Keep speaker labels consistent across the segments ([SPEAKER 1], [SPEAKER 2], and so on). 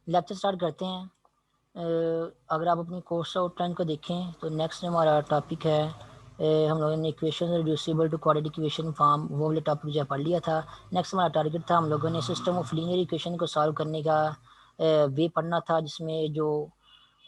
[SPEAKER 1] Lecture start करते हैं। अगर आप अपनी कोर्स आउटलाइन को देखें तो नेक्स्ट हमारा टॉपिक है हम लोगों ने equation reducible to quadratic equation form, वो वाले टॉपिक जो है पढ़ लिया था। नेक्स्ट हमारा टारगेट था हम लोगों ने सिस्टम ऑफ लीनियर इक्वेशन को सॉल्व करने का वे पढ़ना था, जिसमें जो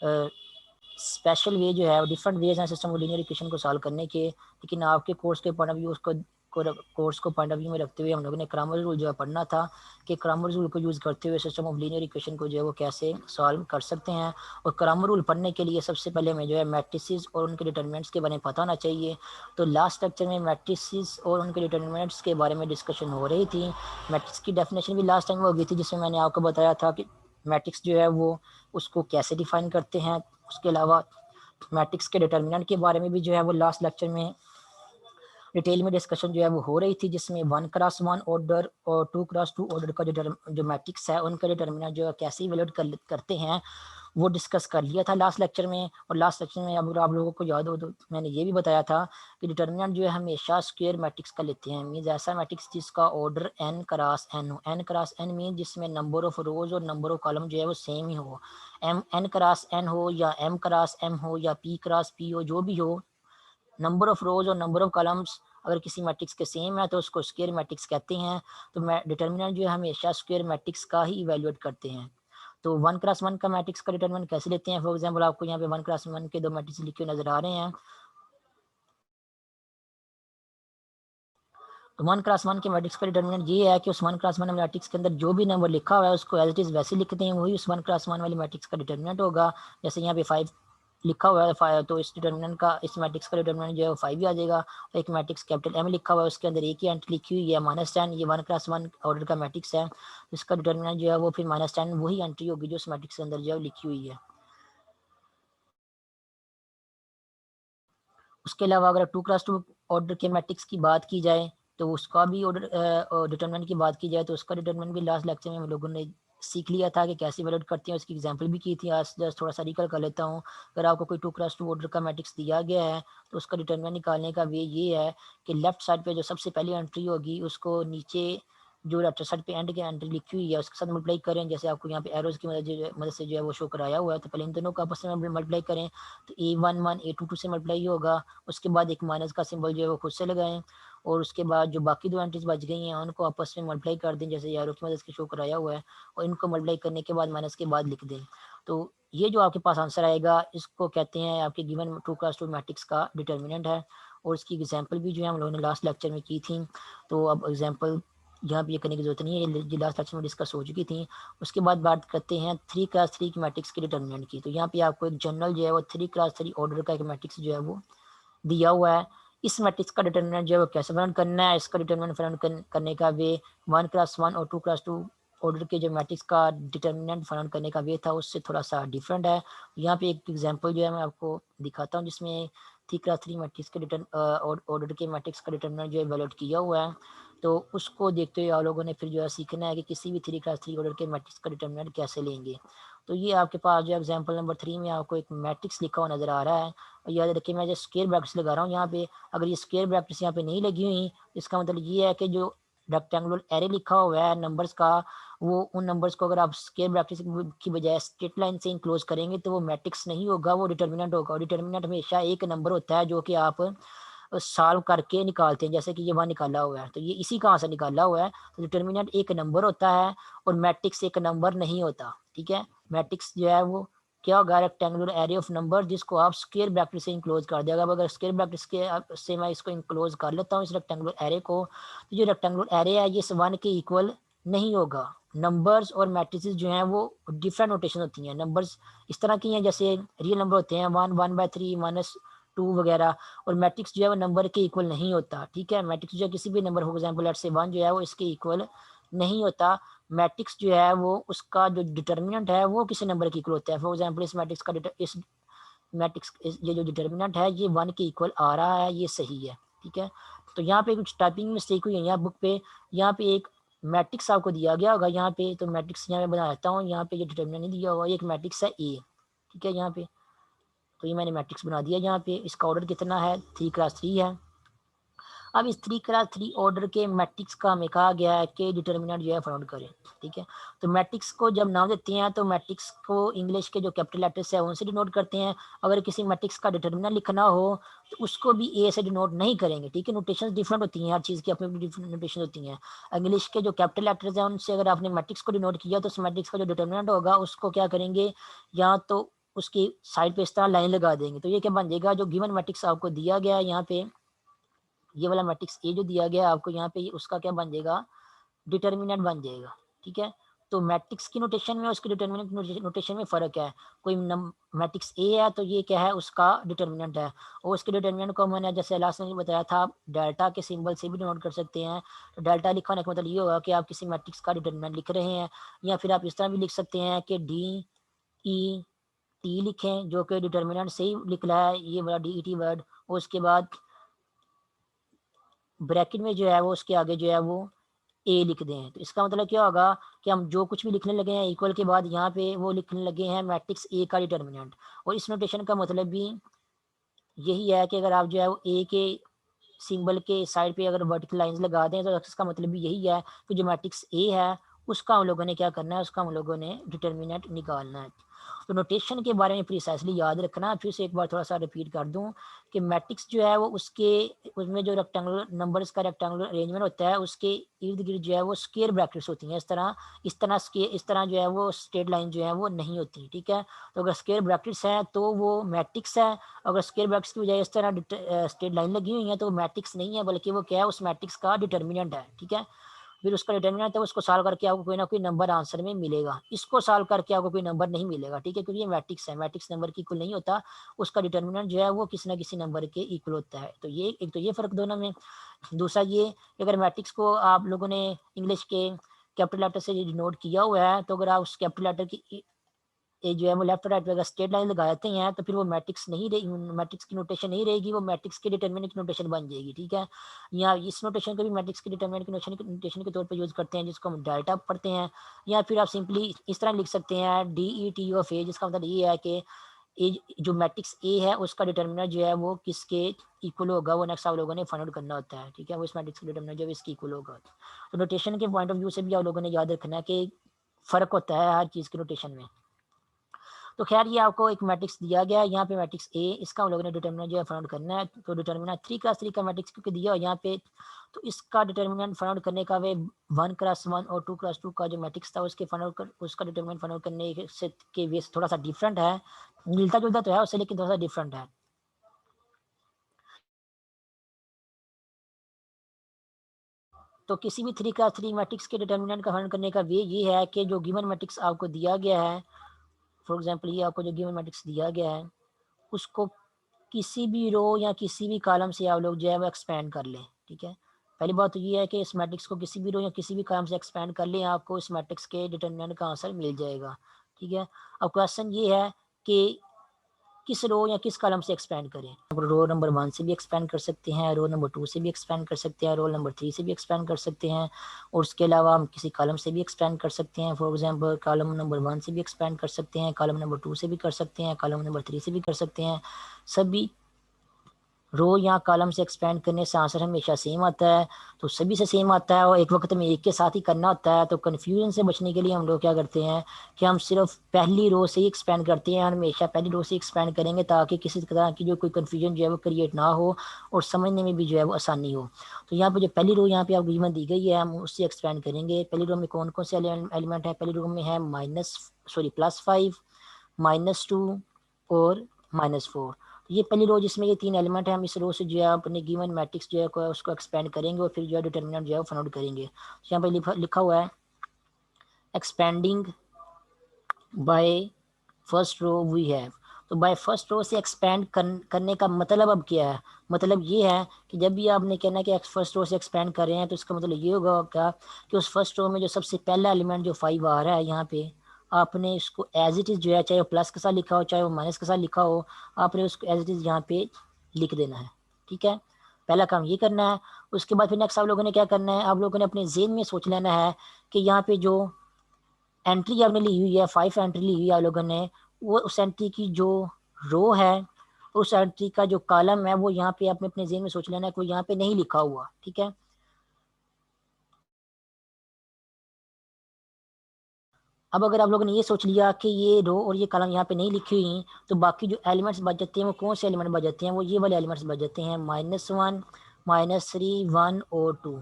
[SPEAKER 1] स्पेशल वे जो है, डिफरेंट वेज हैं सिस्टम ऑफ लीनियर इक्वेशन को सॉल्व करने के। लेकिन आपके कोर्स के पॉइंट ऑफ व्यू कोर्स को पॉइंट ऑफ व्यू में रखते हुए हम लोगों ने क्रैमर रूल जो है पढ़ना था कि क्रैमर रूल को यूज़ करते हुए सिस्टम ऑफ लीनियर इक्वेशन को जो है वो कैसे सॉल्व कर सकते हैं। और क्रैमर रूल पढ़ने के लिए सबसे पहले हमें जो है मैट्रिसेस और उनके डिटरमिनेंट्स के बारे में पता होना चाहिए। तो लास्ट लेक्चर में मैट्रिसेस और उनके डिटरमिनेंट्स के बारे में डिस्कशन हो रही थी। मैट्रिक्स की डेफिनेशन भी लास्ट टाइम हो गई थी, जिसमें मैंने आपको बताया था कि मैट्रिक्स जो है वो उसको कैसे डिफाइन करते हैं। उसके अलावा मैट्रिक्स के डिटर्मिनेंट के बारे में भी जो है वो लास्ट लेक्चर में डिटेल में डिस्कशन जो है वो हो रही थी, जिसमें 1x1 ऑर्डर और 2x2 ऑर्डर का जो मैट्रिक्स है उनका डिटर्मिनेंट जो है कैसे इवेल्यूएट करते हैं वो डिस्कस कर लिया था लास्ट लेक्चर में। और लास्ट लेक्चर में अगर आप लोगों को याद हो तो मैंने ये भी बताया था कि डिटर्मिनेंट जो है हमेशा स्क्वायर मैट्रिक्स का लेते हैं। मीन्स ऐसा मैट्रिक्स जिसका ऑर्डर n क्रॉस n हो। n क्रॉस n मीन जिसमें नंबर ऑफ रोज और नंबर ऑफ कॉलम जो है वो सेम ही हो। n क्रॉस n हो या m क्रॉस m हो या p क्रॉस p हो, जो भी हो, नंबर ऑफ रोज और नंबर ऑफ कॉलम्स अगर किसी मैट्रिक्स के सेम है तो उसको स्क्वायर मैट्रिक्स कहते हैं। तो डिटर्मिनेंट जो है हमेशा स्क्वायर मैट्रिक्स का ही इवेल्युएट करते हैं। तो 1x1 का मैट्रिक्स का डिटर्मिनेंट कैसे लेते हैं? फॉर एग्जांपल आपको यहाँ पे 1x1 के दो मैट्रिक्स लिखे हुए नजर आ रहे हैं। तो 1x1 के मैट्रिक्स का डिटर्मिनेंट ये है कि उस 1x1 मैट्रिक्स के अंदर जो भी नंबर लिखा हुआ है उसको एज इट इज वैसे लिखते हैं, वही उस 1x1 वाली मैट्रिक्स का डिटर्मिनेंट होगा। जैसे यहाँ पे 5 लिखा हुआ है तो इस डिटर्मिनेंट का, इस मैट्रिक्स का डिटर्मिनेंट जो है वो 5 ही आ जाएगा। और एक मैट्रिक्स कैपिटल M लिखा हुआ है, उसके अंदर एक ही एंट्री लिखी हुई है -10, ये 1x1 ऑर्डर का मैट्रिक्स है। इसका डिटर्मिनेंट जो है वो फिर -10 वही एंट्री होगी जो उस मैट्रिक्स के अंदर जो है लिखी हुई है। उसके अलावा अगर 2x2 ऑर्डर के मैट्रिक्स की बात की जाए तो उसका भी ऑर्डर डिटर्मिनेंट की बात की जाए तो उसका डिटर्मिनेंट भी लास्ट लेक्चर में हम लोगों ने सीख लिया था कि कैसे वैल्यूएट करते हैं। उसकी एग्जांपल भी की थी। आज जस्ट थोड़ा सा रिकल कर लेता हूँ। अगर आपको कोई 2x2 ऑर्डर का मैट्रिक्स दिया गया है तो उसका डिटर्मिनेंट निकालने का वे ये है कि लेफ्ट साइड पे जो सबसे पहली एंट्री होगी उसको नीचे जो लेफ्ट साइड पे एंड की एंट्री लिखी हुई है उसके साथ मल्टीप्लाई करें। जैसे आपको यहाँ पे एरोज की मदद से जो है वो शो कराया हुआ है। तो पहले इन दोनों का आपस में मल्टीप्लाई करें तो A11 A22 से मल्टीप्लाई होगा। उसके बाद एक माइनस का सिंबल जो है वो खुद से लगाएं और उसके बाद जो बाकी दो एंट्रीज बच गई हैं उनको आपस में मल्टीप्लाई कर दें, जैसे एरो की मदद से शो कराया हुआ है। और इनको मल्टीप्लाई करने के बाद माइनस के बाद लिख दें। तो ये जो आपके पास आंसर आएगा इसको कहते हैं आपके गिवन 2x2 मैट्रिक्स का डिटर्मिनेंट है। और इसकी एग्जाम्पल भी जो है हम लोगों ने लास्ट लेक्चर में की थी। तो अब एग्जाम्पल यहाँ पे ये करने की जरूरत नहीं है, ये लास्ट लेक्चर में डिस्कस हो चुकी थी। उसके बाद बात करते हैं 3x3 की मैट्रिक्स के डिटर्मिनेंट की। तो यहाँ पे आपको एक जनरल जो है वो 3x3 ऑर्डर का एक मैट्रिक्स जो है वो दिया हुआ है। इस मैट्रिक्स का डिटर्मिनेंट जो है वो कैसे फाइंड करना है, इसका डिटर्मिनेंट फाइंड करने का वे 1x1 और 2x2 ऑर्डर के जो मैट्रिक्स का डिटर्मिनेंट फाइंड करने का वे था उससे थोड़ा सा डिफरेंट है। यहाँ पे एक एग्जांपल जो है मैं आपको दिखाता हूँ जिसमें 3x3 मैट्रिक्स के ऑर्डर के मैट्रिक्स का डिटर्मिनेंट जो है वैल्यूएट किया हुआ है। तो उसको देखते हुए आप लोगों ने फिर जो है सीखना है कि किसी भी 3x3 ऑर्डर के मैट्रिक्स का डिटर्मिनेंट कैसे लेंगे। तो ये आपके पास जो एग्जाम्पल नंबर 3 में आपको एक मैट्रिक्स लिखा हुआ नजर आ रहा है। और याद रखिए मैं जो स्क्वायर ब्रैकेट्स लगा रहा हूँ यहाँ पे, अगर ये स्क्वायर ब्रैकेट्स यहाँ पे नहीं लगी हुई इसका मतलब ये है कि जो रेक्टेंगुलर एरे लिखा हुआ है नंबर्स का, वो उन नंबर्स को अगर आप स्क्वायर ब्रैकेट्स की बजाय स्ट्रेट लाइन से इनक्लोज करेंगे तो वो मैट्रिक्स नहीं होगा, वो डिटर्मिनेंट होगा। और डिटर्मिनेंट हमेशा एक नंबर होता है जो कि आप सॉल्व करके निकालते हैं। जैसे कि ये वहाँ निकाला हुआ है तो ये इसी कहाँ से निकाला हुआ है। तो डिटर्मिनेंट एक नंबर होता है और मैट्रिक्स एक नंबर नहीं होता। ठीक है, मैट्रिक्स जो है वो क्या होगा, रेक्टेंगुलर एरे ऑफ नंबर जिसको आप स्क्वायर ब्रैकेट से इंक्लोज कर देगा। अगर स्क्वायर ब्रैकेट के से मैं इसको इंक्लोज कर लेता हूँ इस रेक्टेंगुलर एरे को, तो जो रेक्टेंगुलर एरे है ये 1 के इक्वल नहीं होगा। नंबर्स और मैट्रिसेस जो हैं वो डिफरेंट नोटेशन होती हैं। नंबर्स इस तरह की हैं जैसे रियल नंबर होते हैं 1 1/3 -2 वगैरह। और मैट्रिक्स जो है वो नंबर के इक्वल नहीं होता। ठीक है, मैट्रिक्स जो है किसी भी number for example let's say 1 जो है वो इसके इक्वल नहीं होता। मैट्रिक्स जो है वो उसका जो डिटर्मिनेंट है वो किसी नंबर के इक्वल होता है। फॉर एग्जाम्पल इस मैट्रिक्स का इस मैट्रिक्स ये जो डिटर्मिनेंट है ये 1 के इक्वल आ रहा है, ये सही है। ठीक है, तो यहाँ पे कुछ टाइपिंग मिस्टेक हुई है यहाँ बुक पे। यहाँ पे एक मैट्रिक्स आपको दिया गया होगा यहाँ पे, तो मैट्रिक्स यहाँ पे बना देता हूँ। यहाँ पे ये डिटर्मिनेंट नहीं दिया हुआ, एक मैट्रिक्स है ए। ठीक है, यहाँ पे तो ये मैंने मैट्रिक्स बना दिया। यहाँ पे इसका ऑर्डर कितना है, 3x3 है। अब इस 3x3 ऑर्डर के मैट्रिक्स का हमें कहा गया है कि डिटर्मिनेंट जो है फाइंड करें, ठीक है। तो मैट्रिक्स को जब नाम देते हैं तो मैट्रिक्स को इंग्लिश के जो कैपिटल लेटर्स है उनसे डिनोट करते हैं। अगर किसी मैट्रिक्स का डिटर्मिनेंट लिखना हो तो उसको भी ए से डिनोट नहीं करेंगे, ठीक है। नोटेशन डिफरेंट होती हैं, हर चीज़ की अपनी डिफरेंट नोटेशन होती हैं। इंग्लिश के जो कैपिटल लेटर्स हैं उनसे अगर आपने मैट्रिक्स को डिनोट किया तो उस मैट्रिक्स का जो डिटर्मिनेंट होगा उसको क्या करेंगे, या तो उसकी साइड पे इस तरह लाइन लगा देंगे। तो ये क्या बन जाएगा, जो गिवन मैट्रिक्स आपको दिया गया है यहाँ पे, ये वाला मैट्रिक्स ए जो दिया गया है आपको यहाँ पे, उसका क्या बन जाएगा, डिटर्मिनेंट बन जाएगा, ठीक है। तो मैट्रिक्स की नोटेशन में उसके डिटर्मिनेंट नोटेशन में फ़र्क है। कोई मैट्रिक्स ए है तो ये क्या है, उसका डिटर्मिनेंट है, और उसके डिटर्मिनेंट को मैंने जैसे लास्ट में बताया था डेल्टा के सिंबल से भी डिनोट कर सकते हैं। तो डेल्टा लिखा होने का मतलब ये होगा कि आप किसी मैट्रिक्स का डिटर्मिनेंट लिख रहे हैं, या फिर आप इस तरह भी लिख सकते हैं कि डी ई टी लिखें, जो कि डिटर्मिनेंट से ही लिख रहा है ये वाला डी ई टी वर्ड, और उसके बाद ब्रैकेट में जो है वो उसके आगे जो है वो ए लिख दें। तो इसका मतलब क्या होगा कि हम जो कुछ भी लिखने लगे हैं इक्वल के बाद यहाँ पे वो लिखने लगे हैं मैट्रिक्स ए का डिटर्मिनेंट। और इस नोटेशन का मतलब भी यही है कि अगर आप जो है वो ए के सिंबल के साइड पे अगर वर्टिकल लाइंस लगा दें तो इसका मतलब भी यही है कि जो मैट्रिक्स ए है उसका हम लोगों ने क्या करना है, उसका हम लोगों ने डिटर्मिनेंट निकालना है। तो नोटेशन के बारे में प्रिसाइसली याद रखना। फिर से एक बार थोड़ा सा रिपीट कर दूं कि मैट्रिक्स जो है वो उसके उसमें जो रेक्टेंगुलर नंबर्स का रेक्टेंगुलर अरेंजमेंट होता है उसके इर्द गिर्द जो है वो स्क्वायर ब्रैकेट्स होती हैं। इस तरह जो है वो स्ट्रेट लाइन जो है वो नहीं होती, ठीक है। तो अगर स्क्वायर ब्रैकेट्स हैं तो वो मैट्रिक्स है, अगर स्क्वायर ब्रैकेट्स की बजाय इस तरह स्ट्रेट लाइन लगी हुई है तो मैट्रिक्स नहीं है, बल्कि वो क्या है, उस मैट्रिक्स का डिटर्मिनेंट है, ठीक है। फिर उसका डिटर्मिनेंट है, उसको सॉल्व करके आपको कोई ना कोई नंबर आंसर में मिलेगा। इसको सॉल्व करके आपको कोई नंबर नहीं मिलेगा, ठीक है, क्योंकि ये मैट्रिक्स है, मैट्रिक्स नंबर की इक्वल नहीं होता, उसका डिटर्मिनेंट जो है वो किसी ना किसी नंबर के इक्वल होता है। तो ये एक तो ये फ़र्क दोनों में। दूसरा ये, अगर मैट्रिक्स को आप लोगों ने इंग्लिश के कैपिटल लेटर से डिनोट किया हुआ है तो अगर आप उस कैपिटल लेटर की ये जो है वो लेफ्ट और राइट पे अगर स्ट्रेट लाइन लगा देते हैं तो फिर वो मैट्रिक्स नहीं रहेगी, मैट्रिक्स की नोटेशन नहीं रहेगी, वो मैट्रिक्स के डिटर्मिनेंट की नोटेशन बन जाएगी, ठीक है। या इस नोटेशन को भी मैट्रिक्स के डिटर्मिनेंट की नोटेशन के तौर पे यूज़ करते हैं, जिसको हम डेल्टा पढ़ते हैं। या फिर आप सिंपली इस तरह लिख सकते हैं डी ई टी ऑफ ए, जिसका मतलब ये है कि ए जो मैट्रिक्स ए है उसका डिटर्मिनेंट जो है वो किसके इक्वल होगा, वो नेक्स्ट आप लोगों ने फाइंड आउट करना होता है, ठीक है। वो इस मैट्रिक्स का डिटर्मिनेंट जो है इसकी इक्वल होगा। तो नोटेशन के पॉइंट ऑफ व्यू से भी आप लोगों ने याद रखना है कि फ़र्क होता है हर चीज़ के नोटेशन में। तो खैर ये आपको एक मैट्रिक्स दिया गया है, यहाँ पे मैट्रिक्स ए, इसका हम लोगों ने डिटर्मिनेंट जो है फाइंड आउट करना है। तो डिटर्मिनेंट 3x3 का मैट्रिक्स क्योंकि दिया हो यहाँ पे, तो इसका डिटर्मिनेंट फाइंड आउट करने का वे 1x1 और 2x2 का जो मैट्रिक्स था उसके फाइंड आउट कर उसका डिटर्मिनेंट फाइंड आउट करने से के वे थोड़ा सा डिफरेंट है, मिलता जुलता तो है उससे लेकिन थोड़ा सा डिफरेंट है। तो किसी भी 3x3 मैट्रिक्स के डिटर्मिनेंट का फाइंड करने का वे ये है कि जो गिवन मैट्रिक्स आपको दिया गया है, फॉर एग्जाम्पल ये आपको जो गिवन मैट्रिक्स दिया गया है उसको किसी भी रो या किसी भी कॉलम से आप लोग जो है वो एक्सपेंड कर लें, ठीक है। पहली बात तो ये है कि इस मैट्रिक्स को किसी भी रो या किसी भी कॉलम से एक्सपेंड कर लें, आपको इस मैट्रिक्स के डिटर्मिनेंट का आंसर मिल जाएगा, ठीक है। अब क्वेश्चन ये है कि किस रो या किस कॉलम से एक्सपेंड करें। रो नंबर 1 से भी एक्सपेंड कर सकते हैं, रो नंबर 2 से भी एक्सपेंड कर सकते हैं, रोल नंबर 3 से भी एक्सपेंड कर सकते हैं, और उसके अलावा हम किसी कॉलम से भी एक्सपेंड कर सकते हैं। फॉर एग्जांपल कॉलम नंबर 1 से भी एक्सपेंड कर सकते हैं, कॉलम नंबर 2 से भी कर सकते हैं, कॉलम नंबर 3 से भी कर सकते हैं। सभी रो या कॉलम से एक्सपेंड करने से आंसर हमेशा सेम आता है, तो सभी से सेम आता है और एक वक्त में एक के साथ ही करना होता है। तो कन्फ्यूजन से बचने के लिए हम लोग क्या करते हैं कि हम सिर्फ पहली रो से ही एक्सपेंड करते हैं, हमेशा पहली रो से एक्सपेंड करेंगे ताकि किसी तरह की जो कोई कन्फ्यूजन जो है वो क्रिएट ना हो और समझने में भी जो है वो आसानी हो। तो यहाँ पर जो पहली रो यहाँ पे आपको गिवन दी गई है हम उससे एक्सपेंड करेंगे। पहली रो में कौन कौन से एलिमेंट है, पहली रो में है +5, -2 और -4। ये पहली रो जिसमें ये 3 एलिमेंट है, हम इस रो से जो है अपने गिवन मैट्रिक्स जो है उसको एक्सपेंड करेंगे और फिर जो है डिटर्मिनेंट जो है फाइंड आउट करेंगे। तो यहाँ पे लिखा हुआ है expanding by first row we have. तो बाय फर्स्ट रो से एक्सपेंड करने का मतलब अब क्या है, मतलब ये है कि जब भी आपने कहना है कि फर्स्ट रो से एक्सपेंड कर रहे हैं तो इसका मतलब ये होगा क्या कि उस फर्स्ट रो में जो सबसे पहला एलिमेंट जो 5 आ रहा है यहाँ पे, आपने इसको एज इट इज़ जो है, चाहे वो प्लस के साथ लिखा हो चाहे वो माइनस के साथ लिखा हो, आपने उसको एज इट इज़ यहाँ पे लिख देना है, ठीक है। पहला काम ये करना है। उसके बाद फिर नेक्स्ट आप लोगों ने क्या करना है, आप लोगों ने अपने जेन में सोच लेना है कि यहाँ पे जो एंट्री आपने ली हुई है 5 एंट्री ली हुई है आप लोगों ने, वो उस एंट्री की जो रो है उस एंट्री का जो कॉलम है वो यहाँ पे आपने अपने ज़हन में सोच लेना है, कोई यहाँ पे नहीं लिखा हुआ, ठीक है। अब अगर आप लोगों ने ये सोच लिया कि ये रो और ये कॉलम यहाँ पे नहीं लिखी हुई, तो बाकी जो एलिमेंट्स बच जाते हैं वो कौन से एलिमेंट बच जाते हैं, वो ये वाले एलिमेंट्स बच जाते हैं, -1, -3, 1 और 2।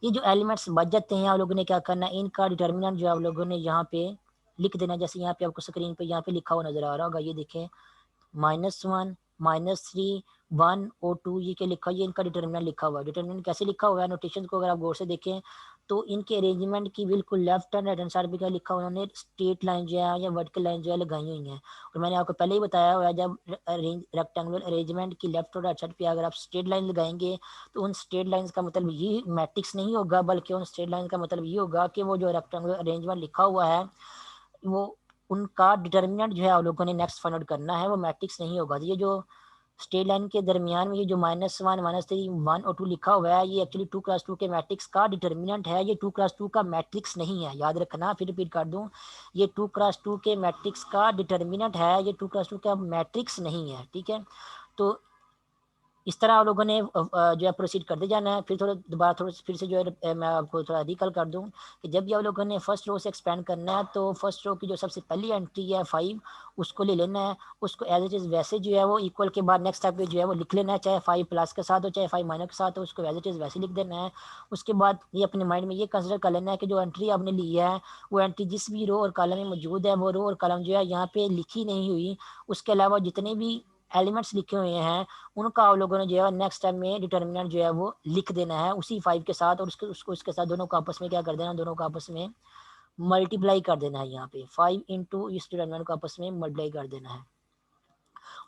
[SPEAKER 1] ये जो एलिमेंट्स बच जाते हैं आप लोगों ने क्या करना है, इनका डिटर्मिनेंट जो आप लोगों ने यहाँ पे लिख देना। जैसे यहाँ पे आपको स्क्रीन पे यहाँ पे लिखा हुआ नजर आ रहा होगा, ये देखें, -1, -3, 1 और 2, ये क्या लिखा है, ये इनका डिटर्मिनेंट लिखा हुआ है। डिटर्मिनेंट कैसे लिखा हुआ है, नोटेशन को अगर आप गौर से देखें तो इनके अरेंजमेंट की बिल्कुल left and right hand side पे क्या लिखा हुआ है, उन्होंने स्ट्रेट लाइन जो है या वर्टिकल लाइन जो है लगाई हुई है। और मैंने आपको पहले ही बताया हुआ है, जब रेक्टेंगुलर अरेंजमेंट की लेफ्ट और राइट साइड पे अगर आप स्ट्रेट लाइन लगाएंगे तो उन स्ट्रेट लाइंस का मतलब ये मैट्रिक्स नहीं होगा, बल्कि उन स्ट्रेट लाइन का मतलब ये होगा कि वो जो रेक्टेंगुलर अरेंजमेंट लिखा हुआ है वो उनका डिटर्मिनेंट जो है आप लोगों ने नेक्स्ट फाइंड आउट करना है, वो मैट्रिक्स नहीं होगा। तो ये जो स्ट्रेट लाइन के दरमियान में ये जो -1, -3, 1 और 2 लिखा हुआ है, ये एक्चुअली 2x2 के मैट्रिक्स का डिटर्मिनेंट है, ये 2x2 का मैट्रिक्स नहीं है, याद रखना। फिर रिपीट कर दूं, ये 2x2 के मैट्रिक्स का डिटर्मिनेंट है, ये 2x2 का मैट्रिक्स नहीं है, ठीक है। तो इस तरह आप लोगों ने जो है प्रोसीड करते जाना है। फिर थोड़ा दोबारा थोड़ा फिर से जो है मैं आपको थोड़ा रिकल कर दूं कि जब भी आप लोगों ने फर्स्ट रो से एक्सपेंड करना है तो फर्स्ट रो की जो सबसे पहली एंट्री है 5, उसको ले लेना है, उसको एज इट इज़ वैसे जो है वो इक्वल के बाद नेक्स्ट स्टेप पे जो है वो लिख लेना है, चाहे 5 प्लस के साथ हो चाहे 5 माइनस के साथ हो, उसको एज इट इज़ वैसे लिख देना है। उसके बाद ये अपने माइंड में ये कंसिडर कर लेना है कि जो एंट्री आपने ली है वो एंट्री जिस भी रो और कॉलम में मौजूद है, वो रो और कॉलम जो है यहाँ पे लिखी नहीं हुई, उसके अलावा जितने भी एलिमेंट्स लिखे हुए हैं उनका आप लोगों ने जो है नेक्स्ट टाइम में डिटर्मिनेंट जो है वो लिख देना है उसी 5 के साथ, और उसके साथ दोनों को आपस में क्या कर देना, दोनों को आपस में मल्टीप्लाई कर देना है। यहाँ पे 5 इंटू इस डिटर्मिनेंट को आपस में मल्टीप्लाई कर देना है।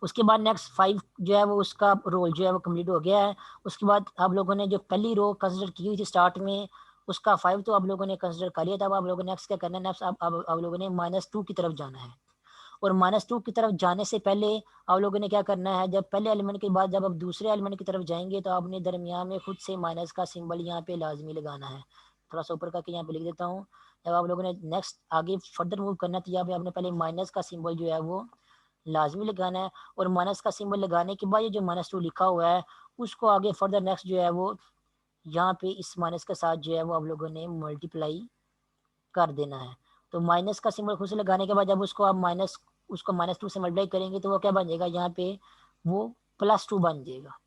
[SPEAKER 1] उसके बाद नेक्स्ट 5 जो है वो उसका रोल जो है वो कम्प्लीट हो गया है। उसके बाद आप लोगों ने जो पहली रो कंसिडर की हुई थी स्टार्ट में, उसका 5 तो आप लोगों ने कंसिडर कर लिया था। अब आप लोगों ने नेक्स्ट क्या करना है, नेक्स्ट आप लोगों ने -2 की तरफ जाना है। और -2 की तरफ जाने से पहले आप लोगों ने क्या करना है, जब पहले एलिमेंट के बाद जब आप दूसरे एलिमेंट की तरफ जाएंगे तो आपने दरमियान में खुद से माइनस का सिंबल यहाँ पे लाजमी लगाना है। थोड़ा सा ऊपर करके यहाँ पे लिख देता हूँ। जब आप लोगों ने नेक्स्ट आगे फर्दर मूव करना है तो यहाँ पे आपने पहले माइनस का सिंबल जो है वो लाजमी लगाना है। और माइनस का सिंबल लगाने के बाद ये जो -2 लिखा हुआ है उसको आगे फर्दर नेक्स्ट जो है वो यहाँ पे इस माइनस के साथ जो है वो आप लोगों ने मल्टीप्लाई कर देना है। तो माइनस का सिंबल खुद से लगाने के बाद जब उसको आप उसको -2 से मल्टीप्लाई करेंगे तो वो क्या बन जाएगा, यहाँ पे वो +2 बन जाएगा।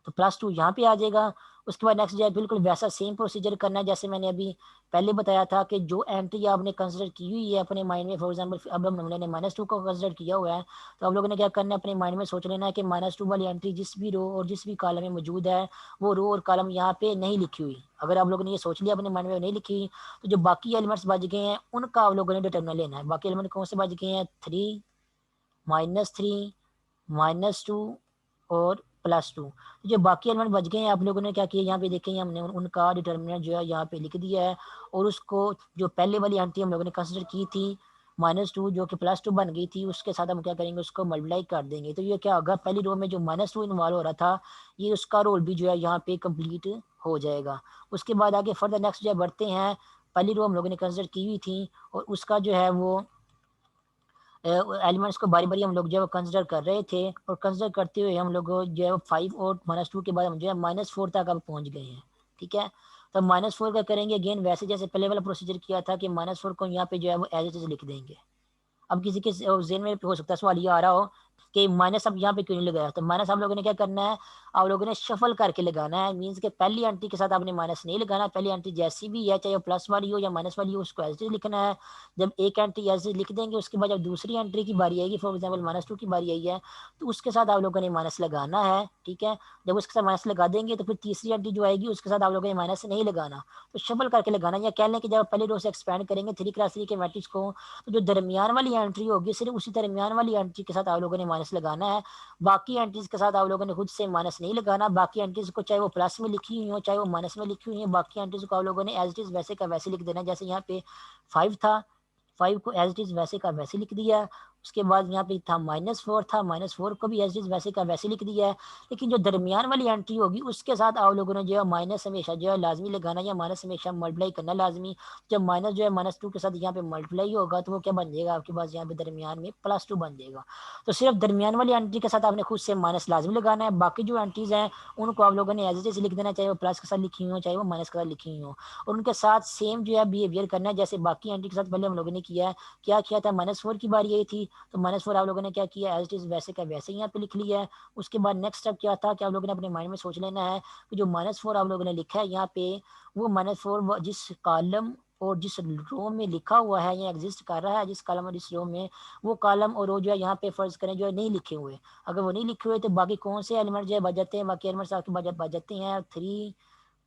[SPEAKER 1] तो +2 यहाँ पे आ जाएगा। उसके बाद नेक्स्ट जो है बिल्कुल वैसा सेम प्रोसीजर करना है जैसे मैंने अभी पहले बताया था कि जो एंट्री आपने कंसिडर की हुई है अपने माइंड में, फॉर एग्जांपल अब हमने -2 को कंसिडर किया हुआ है, तो आप लोगों ने क्या करना है, अपने माइंड में सोच लेना है कि -2 वाली एंट्री जिस भी रो और जिस भी कॉलम में मौजूद है वो रो और कॉलम यहाँ पे नहीं लिखी हुई। अगर आप लोगों ने ये सोच लिया अपने माइंड में नहीं लिखी हुई, तो जो बाकी एलिमेंट्स बच गए हैं उनका आप लोगों ने डिटरमिनेंट लेना है। बाकी एलिमेंट कौन से बच गए हैं, 3, -3, -2 और +2। जो बाकी एलिमेंट बच गए हैं आप लोगों ने क्या किया, यहाँ पे देखें हमने उनका डिटर्मिनेंट जो है यहाँ पे लिख दिया है। और उसको जो पहले वाली एंट्री हम लोगों ने कंसिडर की थी -2 जो कि +2 बन गई थी, उसके साथ हम क्या करेंगे, उसको मल्टीप्लाई कर देंगे। तो ये क्या होगा, पहली रो में जो -2 इन्वॉल्व हो रहा था ये उसका रोल भी जो है यहाँ पे कंप्लीट हो जाएगा। उसके बाद आगे फर्दर नेक्स्ट जो है बढ़ते हैं। पहली रो हम लोगों ने कंसिडर की हुई थी और उसका जो है वो एलिमेंट्स को बारी बारी हम लोग जो है कंसिडर कर रहे थे, और कंसिडर करते हुए हम लोग जो है 5 और -2 के बाद हम जो है -4 तक अब पहुंच गए हैं, ठीक है। तो -4 का करेंगे अगेन वैसे जैसे पहले वाला प्रोसीजर किया था कि -4 को यहाँ पे जो है वो एज इट इज लिख देंगे। अब किसी के जेन में हो सकता है सवाल ये आ रहा हो कि माइनस अब यहाँ पे क्यों नहीं लगाया, तो माइनस आप लोगों ने क्या करना है, आप लोगों ने शफल करके लगाना है। मीन्स के पहली एंट्री के साथ आपने माइनस नहीं लगाना, पहली एंट्री जैसी भी है चाहे वो प्लस वाली हो या माइनस वाली हो उसको ऐसे लिखना है। जब एक एंट्री ऐसे लिख देंगे उसके बाद जब दूसरी एंट्री की बारी आएगी, फॉर एग्जाम्पल -2 की बारी आई है, तो उसके साथ आप लोगों ने माइनस लगाना है, ठीक है। जब उसके साथ माइनस लगा देंगे तो फिर तीसरी एंट्री जो आएगी उसके साथ आप लोगों ने माइनस नहीं लगाना, तो शफल करके लगाना। या कह लें कि जब पहले रो से एक्सपेंड करेंगे 3x3 के मैट्रिक्स को, तो जो दरमियान वाली एंट्री होगी सिर्फ उसी दरमियान वाली एंट्री के साथ आप लोगों ने माइनस लगाना है। बाकी एंट्रीज के साथ आप लोगों ने खुद से माइनस नहीं लगाना। बाकी एंट्रीज को चाहे वो प्लस में लिखी हुई हो चाहे वो माइनस में लिखी हुई है, बाकी एंट्रीज को आप लोगों ने एज इट इज वैसे का वैसे लिख देना। जैसे यहाँ पे 5 था 5 को एज इट इज़ वैसे का वैसे लिख दिया। उसके बाद यहाँ पे था -4 था, -4 को भी एज इट इज़ वैसे का वैसे लिख दिया है। लेकिन जो दरमियान वाली एंट्री होगी उसके साथ आप लोगों ने जो है माइनस हमेशा जो है लाजमी लगाना, या माइनस हमेशा मल्टीप्लाई करना लाजमी। जब माइनस जो है -2 के साथ यहाँ पे मल्टीप्लाई होगा तो वो क्या बन जाएगा आपके पास यहाँ पे दरमियान में +2 बन जाएगा। तो सिर्फ दरमियान वाली एंट्री के साथ आपने खुद से माइनस लाजमी लगाना है। बाकी जो एंट्रीज हैं उनको आप लोगों ने एज इट इज़ लिख देना, चाहे वो प्लस के साथ लिखी हुई हो चाहे वो माइनस के साथ लिखी हुई हो, और उनके साथ सेम जो है बिहेवियर करना है जैसे बाकी एंट्री के साथ पहले हम लोगों ने किया है। क्या किया था, -4 की बारी आई थी तो -4 आप लोगों ने क्या किया, एज इट इज़ वैसे का वैसे यहाँ पे लिख लिया है। उसके बाद नेक्स्ट स्टेप क्या था कि आप लोगों ने अपने माइंड में सोच लेना है कि जो -4 आप लोगों ने लिखा है यहाँ पे, वो -4 जिस कॉलम और जिस रो में लिखा हुआ है या एग्जिस्ट कर रहा है, जिस कॉलम और जिस रो में, वो कॉलम और रो जो है यहाँ पे फर्ज करें जो है नहीं लिखे हुए। अगर वो नहीं लिखे हुए तो बाकी कौन से एलिमेंट जो है बच जाते हैं, बाकी एलिमेंट्स आपके बच जाते हैं 3,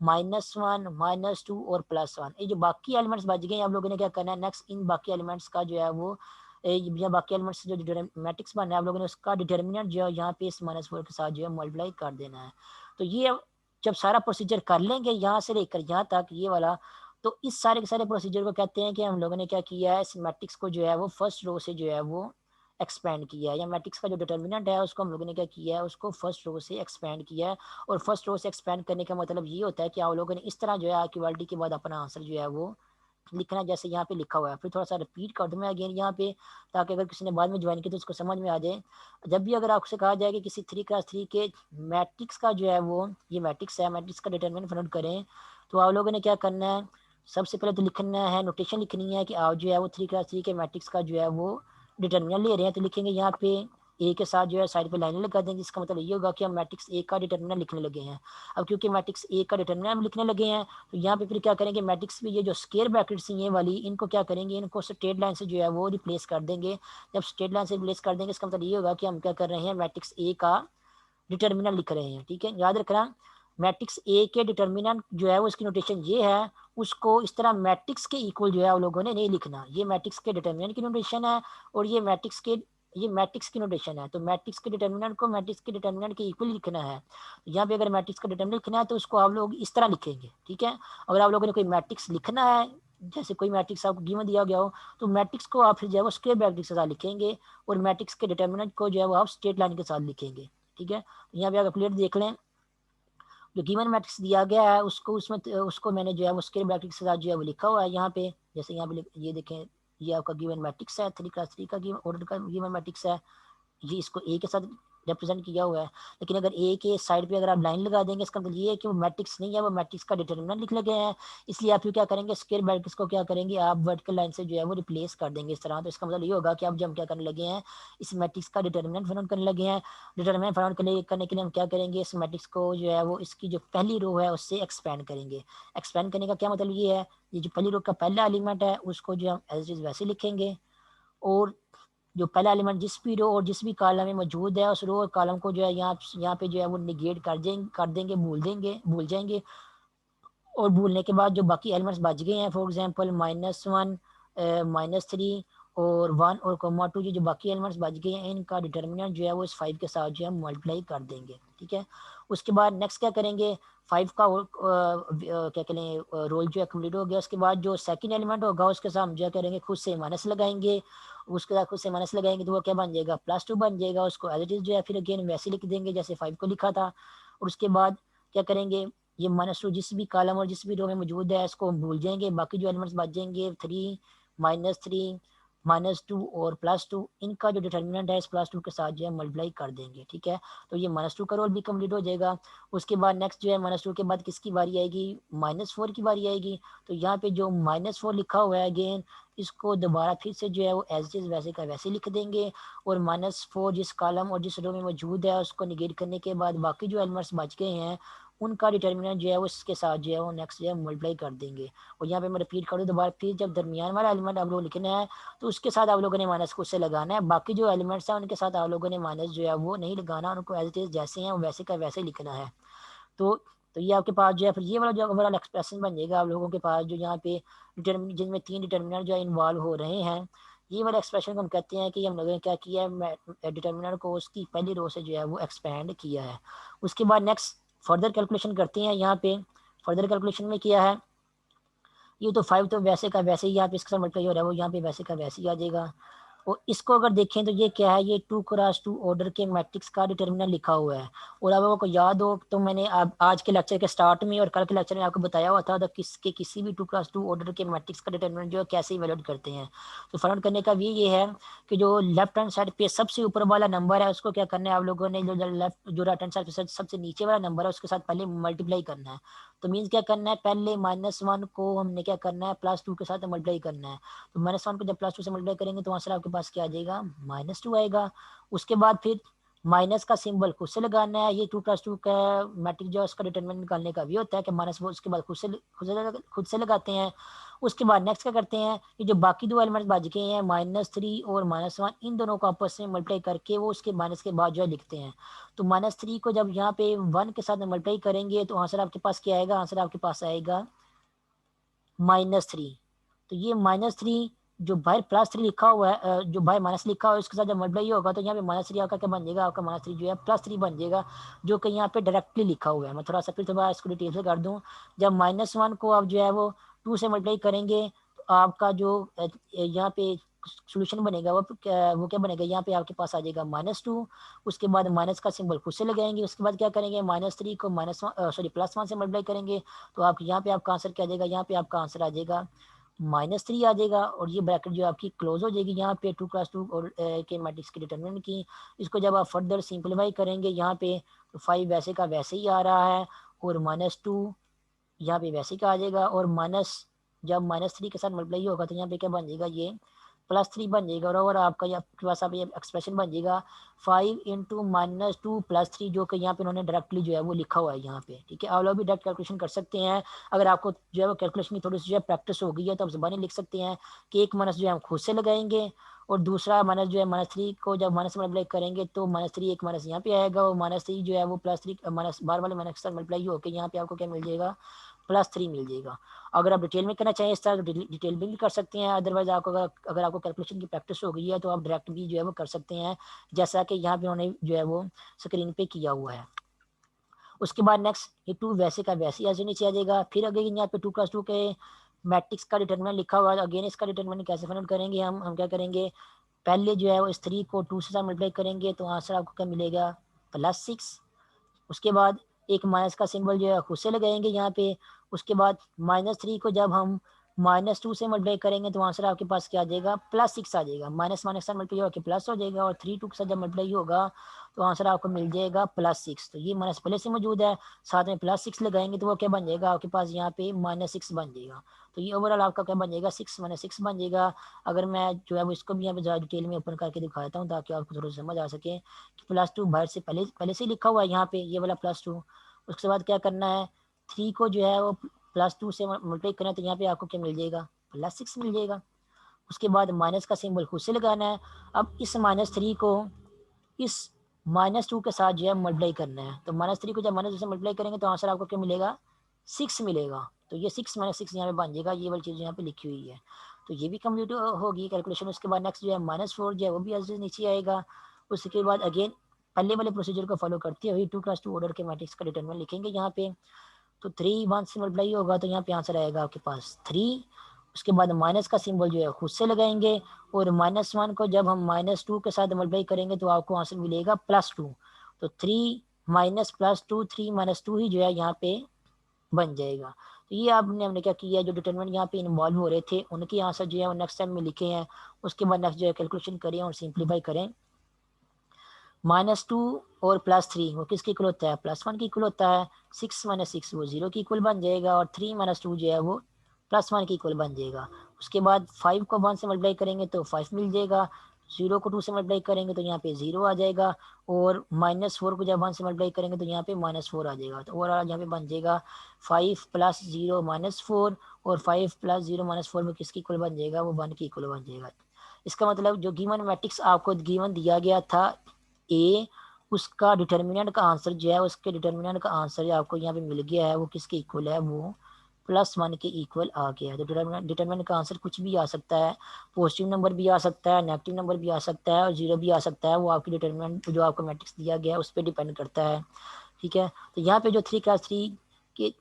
[SPEAKER 1] -1, -2 और +1। ये जो बाकी एलिमेंट्स बच गए आप लोगों ने क्या करना है, नेक्स्ट इन बाकी एलिमेंट्स का जो है वो या बाकी एलिमेंट्स जो मैट्रिक्स बनना है आप लोगों ने उसका डिटर्मिनेंट जो है यहाँ पे इस -4 के साथ जो है मल्टीप्लाई कर देना है। तो ये जब सारा प्रोसीजर कर लेंगे यहाँ से लेकर यहाँ तक ये वाला, तो इस सारे के सारे प्रोसीजर को कहते हैं कि हम लोगों ने क्या किया है, इस मैट्रिक्स को जो है वो फर्स्ट रो से जो है वो एक्सपेंड किया है, या मैट्रिक्स का जो डिटर्मिनेंट है उसको हम लोगों ने क्या किया है, उसको फर्स्ट रो से एक्सपेंड किया है। और फर्स्ट रो से एक्सपेंड करने का मतलब ये होता है कि आप लोगों ने इस तरह जो है इक्वालिटी के बाद अपना आंसर जो है वो लिखना जैसे यहाँ पे लिखा हुआ है। फिर थोड़ा सा रिपीट कर दूँ मैं अगेन यहाँ पे, ताकि अगर किसी ने बाद में ज्वाइन किया तो उसको समझ में आ जाए। जब भी अगर आपसे कहा जाए कि किसी 3x3 के मैट्रिक्स का जो है वो, ये मैट्रिक्स है, मैट्रिक्स का डिटर्मिनेंट फाइंड करें, तो आप लोगों ने क्या करना है, सबसे पहले तो लिखना है, नोटेशन लिखनी है कि आप जो है वो 3x3 के मैट्रिक्स का जो है वो डिटर्मिनेंट ले रहे हैं। तो लिखेंगे यहाँ पे ए के साथ जो है साइड पे लाइनें लगा देंगे, जिसका मतलब ये होगा कि हम मैट्रिक्स ए का डिटर्मिनेंट लिखने लगे हैं। अब क्योंकि मैट्रिक्स ए का डिटर्मिनेंट लिखने लगे हैं तो यहाँ पे फिर क्या करेंगे, मैट्रिक्स में ये जो स्क्वायर ब्रैकेट्स हैं ये वाली, इनको क्या करेंगे, इनको स्ट्रेट लाइन से जो है वो रिप्लेस कर देंगे। जब स्ट्रेट लाइन से रिप्लेस कर देंगे इसका मतलब ये होगा कि हम क्या कर रहे हैं, मैट्रिक्स ए का डिटर्मिनेंट लिख रहे हैं। ठीक है, याद रखना मैट्रिक्स ए के डिटर्मिनेंट जो है वो इसकी नोटेशन ये है, उसको इस तरह मैट्रिक्स के इक्वल जो है आप लोगों ने नहीं लिखना। ये मैट्रिक्स के डिटर्मिनेंट की नोटेशन है और ये मैट्रिक्स की नोटेशन है। तो मैट्रिक्स के डिटर्मिनेंट को मैट्रिक्स के डिटर्मिनेंट के इक्वल लिखना है। तो यहाँ पे अगर मैट्रिक्स का डिटर्मिनेंट लिखना है तो उसको आप लोग इस तरह लिखेंगे। ठीक है, अगर आप लोगों ने कोई मैट्रिक्स लिखना है, जैसे कोई मैट्रिक्स आपको गिवन दिया गया हो, तो मैट्रिक्स को आप फिर जो है वो स्क्वायर ब्रैकेट के साथ लिखेंगे और मैट्रिक्स के डिटर्मिनेंट को जो है वो आप स्ट्रेट लाइन के साथ लिखेंगे। ठीक है, तो यहाँ पे अगर क्लियर देख लें, जो गिवन मैट्रिक्स दिया गया है उसको उसमें उसको मैंने जो है वो स्क्वायर ब्रैकेट के साथ जो है वो लिखा हुआ है यहाँ पे। जैसे यहाँ पे ये देखें, ये आपका गिवन मैट्रिक्स है, 3x3 का गिवन ऑर्डर का गिवन मैट्रिक्स है, ये इसको ए के साथ रिप्रेजेंट किया हुआ है। लेकिन अगर ए के साइड पे अगर आप लाइन लगा देंगे इसका मतलब ये है कि वो मैट्रिक्स नहीं है, वो मैट्रिक्स का डिटर्मिनेंट लिख लगे हैं। इसलिए आप क्या करेंगे, स्क्वायर ब्रैकेट्स को क्या करेंगे, आप वर्टिकल लाइन से जो है वो रिप्लेस कर देंगे इस तरह। तो इसका मतलब ये होगा कि अब जब हम क्या करने लगे हैं, इस मैट्रिक्स का डिटर्मिनेंट फाइंड करने लगे हैं। डिटर्मिनेंट फाइंड करने के लिए हम क्या करेंगे, इस मैट्रिक्स को जो है वो इसकी जो पहली रो है उससे एक्सपेंड करेंगे। एक्सपेंड करने का क्या मतलब ये है, ये जो पहली रो का पहला एलिमेंट है उसको जो हम एज इज वैसे लिखेंगे, और जो पहला एलिमेंट जिस भी रो और जिस भी कॉलम में मौजूद है उस रो और कॉलम को जो है यहाँ पे जो है वो निगेट कर देंगे, भूल जाएंगे। और भूलने के बाद जो बाकी एलिमेंट्स बच गए हैं, फॉर एग्जांपल -1, -3 और 1 और -2, जो बाकी एलिमेंट्स बच गए हैं इनका डिटर्मिनेंट जो है वो इस 5 के साथ जो है मल्टीप्लाई कर देंगे। ठीक है, उसके बाद नेक्स्ट क्या करेंगे, 5 का क्या करें रोल जो है कम्प्लीट हो गया। उसके बाद जो सेकंड एलिमेंट होगा उसके साथ हम जो करेंगे खुद से माइनस लगाएंगे, उसके साथ खुद से माइनस लगाएंगे तो वो क्या बन जाएगा, +2 बन जाएगा। उसको एज इट इज जो है फिर अगेन वैसे लिख देंगे जैसे 5 को लिखा था। और उसके बाद क्या करेंगे, ये -2 जिस भी कॉलम और जिस भी रो में मौजूद है इसको हम भूल जाएंगे, बाकी जो एलिमेंट्स बच जाएंगे 3, -3, -2 और +2, इनका जो डिटर्मिनेंट है इस +2 के साथ जो है मल्टीप्लाई कर देंगे। ठीक है, तो ये -2 का रोल भी कंप्लीट हो जाएगा। उसके बाद नेक्स्ट जो है -2 के बाद किसकी बारी आएगी, -4 की बारी आएगी। तो यहाँ पे जो -4 लिखा हुआ है अगेन, इसको दोबारा फिर से जो है वो एज इज वैसे का वैसे लिख देंगे, और -4 जिस कॉलम और जिस रो में मौजूद है उसको निगेट करने के बाद बाकी जो एलिमेंट्स बच गए हैं उनका डिटर्मिनेंट जो है वो इसके साथ जो है वो नेक्स्ट जो है मल्टीप्लाई कर देंगे। और यहाँ पे मैं रिपीट करूँ दोबारा, फिर जब दरमियान वाला एलिमेंट आप लोग लिखना है तो उसके साथ आप लोगों ने माइनस को उससे लगाना है, बाकी जो एलिमेंट्स हैं उनके साथ आप लोगों ने माइनस जो है वो नहीं लगाना, उनको एज इट इज जैसे हैं वैसे का वैसे लिखना है। तो ये आपके पास जो है फिर ये वाला जो ओवरऑल एक्सप्रेशन बन जाएगा आप लोगों के पास, जो यहाँ पे जिनमें 3 डिटर्मिनेंट जो है इन्वॉल्व हो रहे हैं। ये वाला एक्सप्रेशन को हम कहते हैं कि हम लोगों ने क्या किया है, डिटर्मिनेंट को उसकी पहली रो से जो है वो एक्सपेंड किया है। उसके बाद नेक्स्ट फर्दर कैलकुलेशन करते हैं। यहाँ पे फर्दर कैलकुलेशन में किया है, ये तो 5 तो वैसे का वैसे ही यहाँ पे इसके साथ मल्टीप्लाई हो रहा है, वो यहाँ पे वैसे का वैसे ही आ जाएगा। और इसको अगर देखें तो ये क्या है, ये 2x2 ऑर्डर के मैट्रिक्स का डिटर्मिनेंट लिखा हुआ है। और अब आपको याद हो तो मैंने आज के लेक्चर के स्टार्ट में और कल के लेक्चर में आपको बताया हुआ था, तो किसी भी 2x2 ऑर्डर के मैट्रिक्स का डिटर्मिनेंट जो है कैसे इवेल्यूएट करते हैं। तो फाइंड करने का भी ये है कि जो लेफ्ट हैंड साइड पे सबसे ऊपर वाला नंबर है उसको क्या करना है आप लोगों ने, जो राइट हैंड साइड पे सबसे नीचे वाला नंबर है उसके साथ पहले मल्टीप्लाई करना है। तो मीन्स क्या करना है, पहले -1 को हमने क्या करना है +2 के साथ मल्टीप्लाई करना है। तो -1 को जब +2 से मल्टीप्लाई करेंगे तो आंसर आपके पास क्या आ जाएगा, -2 आएगा। उसके बाद फिर माइनस का सिंबल खुद से लगाना है। ये 2+2 का मैट्रिक जो है उसका डिटरमिनेंट निकालने का भी होता है कि माइनस, वो उसके बाद खुद से लगाते हैं। उसके बाद नेक्स्ट क्या करते हैं, ये जो बाकी दो एलिमेंट्स बच गए हैं -3 और -1, इन दोनों को आपस में मल्टीप्लाई करके वो उसके माइनस के बाद जो है लिखते हैं। तो -3 को जब यहाँ पे 1 के साथ मल्टीप्लाई करेंगे तो आंसर आपके पास क्या आएगा, आंसर आपके पास आएगा -3। तो ये -3 जो बाहर +3 लिखा हुआ है, जो बाहर माइनस लिखा हुआ है उसके साथ जब मल्टीप्लाई होगा तो यहाँ पे -3 आपका क्या बन जाएगा, आपका -3 जो है +3 बन जाएगा, जो कि यहाँ पे डायरेक्टली लिखा हुआ है। मैं थोड़ा सा फिर थोड़ा इसको डिटेल से कर दूँ। जब -1 को आप जो है वो 2 से मल्टीप्लाई करेंगे तो आपका जो यहाँ पे सोल्यूशन बनेगा वो क्या बनेगा, यहाँ पे आपके पास आ जाएगा -2। उसके बाद माइनस का सिंबल खुद से लगाएंगे। उसके बाद क्या करेंगे, -3 को +1 से मल्टीप्लाई करेंगे तो आप यहाँ पे आपका आंसर क्या आ जाएगा, यहाँ पे आपका आंसर आ जाएगा -3 आ जाएगा। और ये ब्रैकेट जो आपकी क्लोज हो जाएगी यहाँ पे 2x2 और के मैट्रिक्स के डिटरमिनेंट की। इसको जब आप फर्दर सिंप्लीफाई करेंगे यहाँ पे तो 5 वैसे का वैसे ही आ रहा है और -2 यहाँ पे वैसे का आ जाएगा। और जब -3 के साथ मल्टीप्लाई होगा तो यहाँ पे क्या बन जाएगा, ये +3 बन जाएगा। और आपका आपके पास आप ये एक्सप्रेशन बन जाएगा 5 इंटू -2 +3, जो कि यहाँ पे उन्होंने डायरेक्टली जो है वो लिखा हुआ है यहाँ पे। ठीक है, आप लोग भी डायरेक्ट कैलकुलेशन कर सकते हैं। अगर आपको जो है वो कैलकुलेशन की थोड़ी सी जो है प्रैक्टिस हो गई है तो आप ज़बानी लिख सकते हैं कि एक माइनस जो है हम खुद से लगाएंगे और दूसरा माइनस जो है -3 को जब माइनस से मल्टीप्लाई करेंगे तो -3 एक माइनस यहाँ पे आएगा और -3 जो है वो +3 माइनस बार वाले माइनस के साथ मल्टीप्लाई होकर यहाँ पे आपको क्या मिल जाएगा, +3 मिल जाएगा। अगर आप डिटेल में करना चाहें इस तरह तो डिटेल में भी कर सकते हैं। अदरवाइज आपको अगर आपको कैलकुलेशन की प्रैक्टिस हो गई है तो आप डायरेक्ट भी जो है वो कर सकते हैं, जैसा कि यहाँ पे उन्होंने जो है वो स्क्रीन पे किया हुआ है। उसके बाद नेक्स्ट ये 2 वैसे का वैसे ही ऐसे नीचे आ जाएगा। फिर अगेन यहाँ पे 2+2 के मैट्रिक्स का डिटरमिनेंट लिखा हुआ है। अगेन इसका डिटरमिनेंट कैसे फाइंड करेंगे, हम क्या करेंगे, पहले जो है वो इस 3 को 2 से साथ मल्टीप्लाई करेंगे तो आंसर आपको क्या मिलेगा, +6। उसके बाद एक माइनस का सिंबल जो है खुद से लगाएंगे यहाँ पे। उसके बाद -3 को जब हम -2 से मल्टीप्लाई करेंगे तो आंसर आपके पास क्या आ जाएगा, +6 आ जाएगा। माइनस माइनस से मल्टीप्लाई होकर प्लस हो जाएगा और 3 2 के साथ जब मल्टीप्लाई होगा तो आंसर आपको मिल जाएगा +6। तो ये माइनस पहले से मौजूद है, साथ में +6 लगाएंगे तो वो क्या बन जाएगा आपके पास यहाँ पे -6 बन जाएगा। तो ये ओवरऑल आपका क्या बन जाएगा, 6 -6 बन जाएगा। अगर मैं जो है वो इसको भी यहाँ पे ज़्यादा डिटेल में ओपन करके दिखाता हूँ ताकि आपको थोड़ा समझ आ सके कि +2 बाहर से पहले से लिखा हुआ है यहाँ पे ये वाला +2। उसके बाद क्या करना है, 3 को जो है वो +2 से मल्टीप्लाई करना है तो यहाँ पे आपको क्या मिल जाएगा, +6 मिल जाएगा। उसके बाद माइनस का सिंबल खुद से लगाना है। अब इस -3 को इस -2 के साथ जो है मल्टीप्लाई करना है। तो -3 को जब -2 से मल्टीप्लाई करेंगे तो आंसर आपको क्या मिलेगा, 6 मिलेगा। तो ये 6 -6 यहाँ पे बन जाएगा, ये वाली चीज़ यहाँ पे लिखी हुई है। तो ये भी कम्प्लीट होगी कैलकुलेशन। उसके बाद नेक्स्ट जो है -4 जो है वो भी ऐसे नीचे आएगा। उसके बाद अगेन पहले वाले प्रोसीजर को फॉलो करते हुए 2+2 ऑर्डर के मैट्रिक्स का डिटरमिनेंट लिखेंगे यहाँ पे। तो 3 1 से मल्टीप्लाई होगा तो यहाँ पे आंसर आएगा आपके पास 3। उसके बाद माइनस का सिंबल जो है खुद से लगाएंगे और -1 को जब हम -2 के साथ मल्टीप्लाई करेंगे तो आपको आंसर मिलेगा +2। तो 3 माइनस +2 3 -2 ही जो है यहाँ पे बन जाएगा। तो ये आपने हमने क्या किया, जो डिटरमिनेंट यहाँ पे इन्वॉल्व हो रहे थे उनके आंसर जो है वो नेक्स्ट टाइम में लिखे हैं। उसके बाद नेक्स्ट जो है कैलकुलेशन करें और सिंप्लीफाई करें। -2 और +3 वो किसके इक्वल होता है, +1 के इक्वल होता है। 6 - 6 वो 0 के इक्वल बन जाएगा और 3 - 2 जो है वो +1 के इक्वल बन जाएगा। उसके बाद 5 को 1 से मल्टीप्लाई करेंगे तो 5 मिल जाएगा। 0 को 2 से मल्टीप्लाई करेंगे तो यहाँ पे 0 आ जाएगा और -4 को जब 1 से मल्टीप्लाई करेंगे तो यहाँ पे -4 आ जाएगा। तो ओवरऑल यहाँ पे बन जाएगा 5 + 0 -4 और 5 + 0 -4 में किसके इक्वल बन जाएगा, वो 1 के इक्वल बन जाएगा। इसका मतलब जो गिवन मैट्रिक्स आपको गिवन दिया गया था ए, उसका डिटर्मिनेंट का आंसर जो है उसके डिटर्मिनेंट का आंसर आपको यहाँ पे मिल गया है, वो किसके इक्वल है, वो +1 के इक्वल आ गया है। तो डिटर्मिनेंट का आंसर कुछ भी आ सकता है, पॉजिटिव नंबर भी आ सकता है, नेगेटिव नंबर भी आ सकता है और 0 भी आ सकता है। वो आपकी डिटर्मिनेंट जो आपको मैट्रिक्स दिया गया है उस पर डिपेंड करता है। ठीक है, तो यहाँ पे जो 3 × 3 के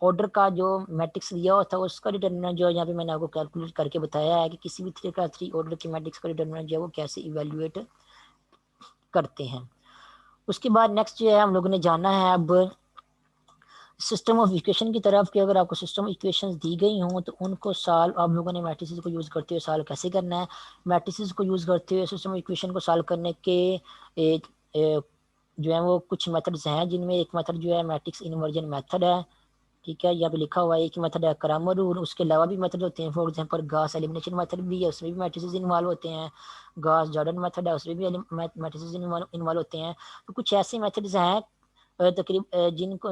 [SPEAKER 1] ऑर्डर का जो मैट्रिक्स दिया हुआ था उसका डिटर्मिनेंट जो है यहाँ पे मैंने आपको कैलकुलेट करके बताया है कि किसी भी 3 ऑर्डर के मैट्रिक्स का डिटर्मिनेंट जो है वो कैसे इवेल्युएट करते हैं। उसके बाद नेक्स्ट जो है हम लोगों ने जाना है अब सिस्टम ऑफ इक्वेशन की तरफ कि अगर आपको सिस्टम इक्वेशंस दी गई हों तो उनको सॉल्व आप लोगों ने मैट्रिसेस को यूज़ करते हुए सॉल्व कैसे करना है। मैट्रिसेस को यूज़ करते हुए सिस्टम ऑफ इक्वेशन को सॉल्व करने के जो है वो कुछ मेथड्स हैं, जिनमें एक मेथड जो है मैट्रिक्स इन्वर्जन मेथड है। ठीक है, यहाँ पे लिखा हुआ है एक मेथड है करामर रूल, उसके अलावा भी मेथड होते हैं। फॉर एग्जांपल गास एलिमिनेशन मेथड भी है, उसमें भी मैट्रिसेस इन्वॉल्व होते हैं। गास जॉर्डन मेथड है, उसमें भी मैट्रिसेस इन्वॉल्व होते हैं। तो कुछ ऐसे मेथड्स हैं जिनको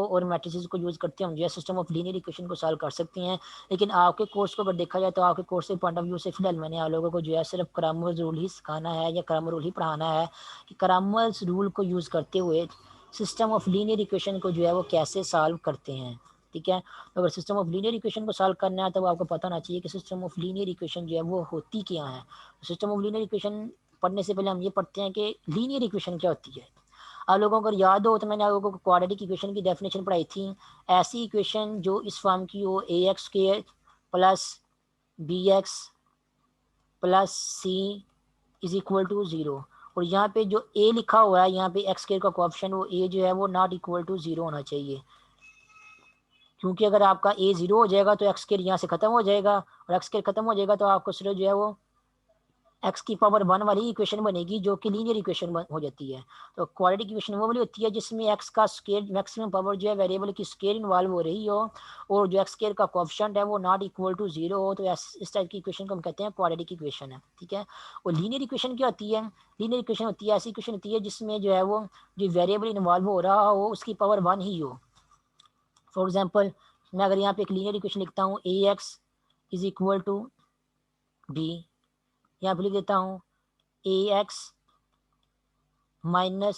[SPEAKER 1] और मैट्रिसेस को यूज़ करते हैं हम जो है सिस्टम ऑफ लीनियर इक्वेशन को सॉल्व कर सकते हैं। लेकिन आपके कोर्स को अगर देखा जाए तो आपके कोर्स के पॉइंट ऑफ व्यू से फिलहाल मैंने आप लोगों को जो है सिर्फ करामर्स रूल ही सिखाना है या करामर रूल ही पढ़ाना है कि करामर्स रूल को यूज़ करते हुए सिस्टम ऑफ लीनियर इक्वेशन को जो है वो कैसे सॉल्व करते हैं। ठीक है, तो अगर सिस्टम ऑफ लीनियर इक्वेशन को सॉल्व करना है तो आपको पता होना चाहिए कि सिस्टम ऑफ लीनियर इक्वेशन जो है वो होती क्या है। सिस्टम ऑफ लीनियर इक्वेशन पढ़ने से पहले हम ये पढ़ते हैं कि लीनियर इक्वेशन क्या होती है। आप लोगों को याद हो तो मैंने आप लोगों को क्वाड्रेटिक इक्वेशन की डेफिनेशन पढ़ाई थी। ऐसी इक्वेशन जो इस फॉर्म की हो ए एक्स के plus B X plus C is equal to zero, और यहाँ पे जो ए लिखा हुआ है यहाँ पे एक्स स्क्वायर का कोएफिशिएंट वो ए जो है वो नॉट इक्वल टू ज़ीरो होना चाहिए, क्योंकि अगर आपका ए ज़ीरो हो जाएगा तो एक्स स्क्वायर यहाँ से खत्म हो जाएगा, और एक्स स्क्वायर खत्म हो जाएगा तो आपको सिर्फ जो है वो एक्स की पावर 1 वाली इक्वेशन बनेगी जो कि लीनियर इक्वेशन हो जाती है। तो क्वाड्रेटिक इक्वेशन वो वाली होती है जिसमें एक्स का स्क्वायर मैक्सिमम पावर जो है वेरिएबल की स्क्वायर इन्वॉल्व हो रही हो और जो एक्स स्क्वायर का कोएफिशिएंट है वो नॉट इक्वल टू ज़ीरो हो, तो इस टाइप की इक्वेशन को हम कहते हैं क्वाड्रेटिक इक्वेशन है। ठीक है, और लीनियर इक्वेशन क्या होती है? लीनियर इक्वेशन होती है ऐसी इक्वेशन होती है जिसमें जो है वो जो वेरिएबल इन्वॉल्व हो रहा हो उसकी पावर 1 ही हो। फॉर एग्जाम्पल मैं अगर यहाँ पे एक लीनियर इक्वेशन लिखता हूँ a x is equal to b, यहाँ पे लिख देता हूँ a x minus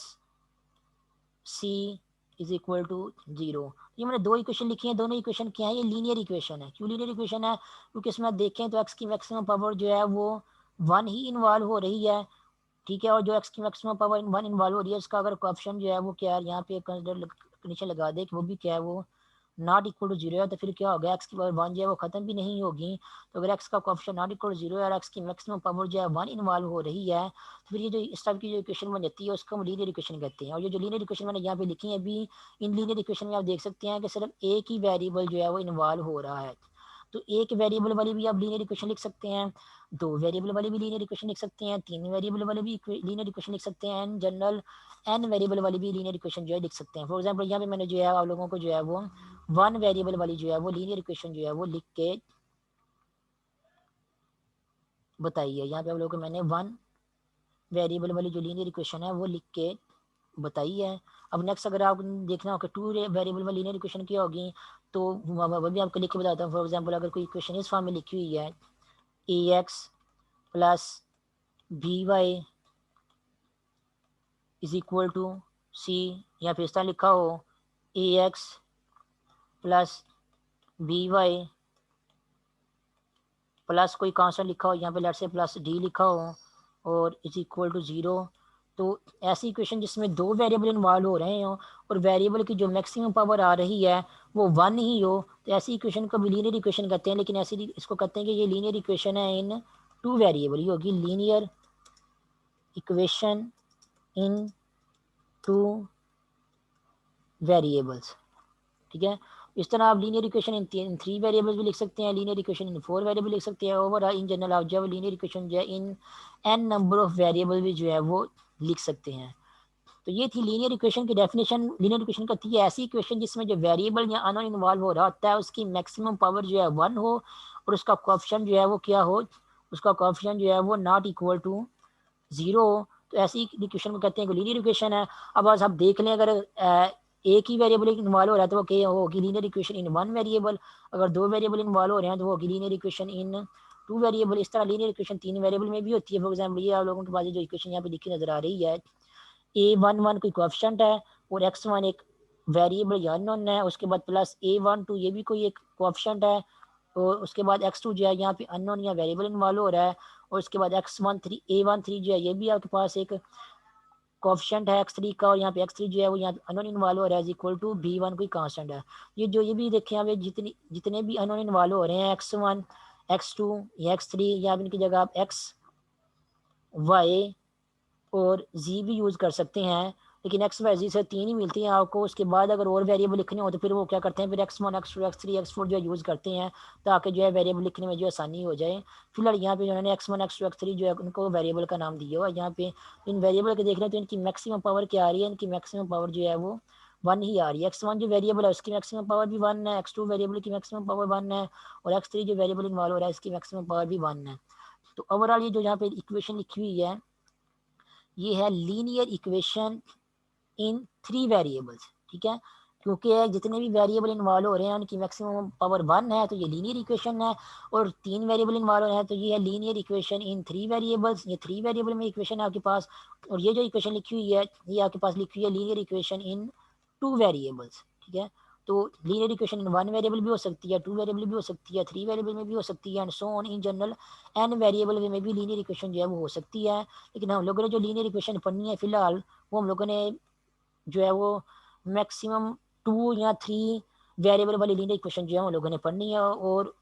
[SPEAKER 1] c is equal to zero. ये मैंने दो इक्वेशन लिखी है, दोनों इक्वेशन क्या है? ये लीनियर इक्वेशन है। क्यों लीनियर इक्वेशन है? क्योंकि इसमें आप देखें तो एक्स की मैक्सिमम पावर जो है वो 1 ही इन्वॉल्व हो रही है। ठीक है, और जो एक्स की मैक्सिमम पावर 1 इन्वॉल्व हो रही है इसका अगर कोएफिशिएंट जो है वो क्या है, यहाँ पे कंडीशन लगा दे कि वो भी क्या है, वो नॉट इक्वल टू जीरो है, तो फिर क्या होगा, एक्स की पावर 1 जो है वो खत्म भी नहीं होगी। तो अगर एक्स का coefficient not equal to zero है और एक्स की मैक्सिमम पावर जो है 1 इन्वॉल्व हो रही है तो फिर ये जो इस टाइप की जो इक्वेशन बन जाती है उसको हम लीनियर इक्वेशन कहते हैं। और ये जो लीनियर इक्वेशन मैंने यहाँ पे लिखी है अभी, इन लीनियर इक्वेशन में आप देख सकते हैं कि सिर्फ एक ही वेरिएबल जो है वो इन्वॉल्व हो रहा है। तो एक वेरिएबल वाली भी आप लीनियर इक्वेशन लिख सकते हैं, दो वेरिएबल वाली भी लीनियर इक्वेशन लिख सकते हैं, तीन वेरिएबल वाली भी लीनियर इक्वेशन लिख सकते हैं, एंड जनरल एन वेरिएबल वाली भी लीनियर इक्वेशन जो है लिख सकते हैं। फॉर एग्जांपल यहाँ पे मैंने जो है आप लोगों को जो है वो 1 वेरिएबल वाली जो है वो लीनियर इक्वेशन जो है वो लिख के बताई है। यहाँ पे आप लोगों को मैंने 1 वेरिएबल वाली जो लीनियर इक्वेशन है वो लिख के बताई है। अब नेक्स्ट अगर आप देखना हो कि 2 वेरिएबल वाली लीनियर इक्वेशन क्या होगी तो वो भी आपको लिख के बताता हूँ। फॉर एग्जांपल अगर कोई इक्वेशन इस फॉर्म में लिखी हुई है a x plus b y is equal to c, या फिर इस तरह लिखा हो ए x plus b y plus कोई कांस्टेंट लिखा हो, यहाँ पे लेट से प्लस डी लिखा हो और इज इक्वल टू ज़ीरो। तो ऐसी इक्वेशन जिसमें दो वेरिएबल इन्वॉल्व हो रहे हो और वेरिएबल की जो मैक्सिमम पावर आ रही है वो 1 ही हो, तो ऐसी इक्वेशन को भी लीनियर इक्वेशन कहते हैं। लेकिन ऐसी इसको कहते हैं कि ये लीनियर इक्वेशन है इन 2 वेरिएबल, ये होगी लीनियर इक्वेशन इन 2 वेरिएबल्स। ठीक है, इस तरह आप लीनियर इक्वेशन इन 3 वेरिएबल्स भी लिख सकते हैं, लीनियर इक्वेशन इन 4 वेरिएबल लिख सकते हैं। ओवरऑल इन जनरल आप जो है लीनियर इक्वेशन जो है इन n नंबर ऑफ वेरिएबल भी जो है वो लिख सकते हैं। तो ये थी लीनियर इक्वेशन की डेफिनेशन। लीनियर इक्वेशन का थी ऐसी इक्वेशन जिसमें जो वेरिएबल या अननोन इन्वॉल्व हो रहा होता है उसकी मैक्सिमम पावर जो है 1 हो और उसका कोएफिशिएंट जो है वो क्या हो, उसका कोएफिशिएंट जो है वो नॉट इक्वल टू ज़ीरो हो। तो ऐसी इक्वेशन को कहते हैं कि लीनियर इक्वेशन है। अब बस आप देख लें अगर एक ही वेरिएबल इन्वॉल्व हो रहा है तो वो क्या होगी, लीनियर इक्वेशन इन 1 वेरिएबल। अगर 2 वेरिएबल इन्वॉल्व हो रहे हैं तो वो होगी लीनियर इक्वेशन इन 2 वेरिएबल। इस तरह लीनियर इक्वेशन 3 वेरिएबल में भी होती है। फॉर एग्जाम्पल ये आप लोगों के पास जो इक्वेशन यहाँ पे लिखी नजर आ रही है, a11 कोई कोएफिशिएंट है और x1 एक वेरिएबल या अननोन है, उसके बाद प्लस a12 ये भी कोई एक कोएफिशिएंट है, और उसके बाद x2 जो है यहाँ पे अननोन या वेरिएबल इन्वॉल्व हो रहा है, और उसके बाद x13 a13 जो है ये भी आपके पास एक कोफिशिएंट है x3 का, और यहाँ पे x3 जो है वो यहाँ अननोन इन्वॉल्व हो रहा है इज इक्वल टू b1 कोई कांस्टेंट है। ये भी देखें यहाँ पे जितने भी अननोन इन्वॉल्व हो रहे हैं x1 x2 या x3, या इनकी जगह आप x y और z भी यूज़ कर सकते हैं, लेकिन एक्स वाई जी से 3 ही मिलती हैं आपको। उसके बाद अगर और वेरिएबल लिखने हो तो फिर वो क्या करते हैं, फिर x1 x2 x3 x4 जो है यूज़ करते हैं, ताकि जो है वेरिएबल लिखने में जो आसानी हो जाए। फिलहाल यहाँ पे उन्होंने x1 x2 x3 जो है उनको वेरिएबल का नाम दिया हुआ है। यहाँ पे इन वेरिएबल के देख रहे हैं तो इनकी मैक्सिमम पावर क्या आ रही है, इनकी मैक्सिमम पावर जो है वो 1 ही आ रही है। x1 जो वेरिएबल है उसकी मैक्सिमम पावर भी 1 है, x2 वेरिएबल की मैक्सिमम पावर 1 है, और x3 जो वेरिएबल इन्वॉल्व हो रहा है इसकी मैक्सिमम पावर भी 1 है। तो ओवरऑल ये जो यहाँ पे इक्वेशन लिखी हुई है ये है लीनियर इक्वेशन इन 3 वेरिएबल्स, ठीक है। क्योंकि जितने भी वेरिएबल इन्वॉल्व हो रहे हैं उनकी मैक्सिमम पावर 1 है, तो ये लीनियर इक्वेशन है। और 3 वेरिएबल इन्वॉल्व हो रहे हैं तो ये है लीनियर इक्वेशन इन 3 वेरिएबल्स। ये 3 वेरिएबल में इक्वेशन है आपके पास। और ये जो इक्वेशन लिखी हुई है ये आपके पास लिखी हुई है लीनियर इक्वेशन इन 2 वेरिएबल्स, ठीक है। तो लीनियर इक्वेशन इन 1 वेरिएबल भी हो सकती है, 2 वेरिएबल भी हो सकती है, 3 वेरिएबल में भी हो सकती है, and so on. In general n variable में भी लीनियर इक्वेशन जो है वो हो सकती है। लेकिन हम लोगों ने जो लीनियर इक्वेशन पढ़नी है फिलहाल वो हम लोगों ने जो है वो मैक्सिमम 2 या 3 वेरिएबल वाली लीनियर इक्वेशन जो है हम लोगों ने पढ़नी है। और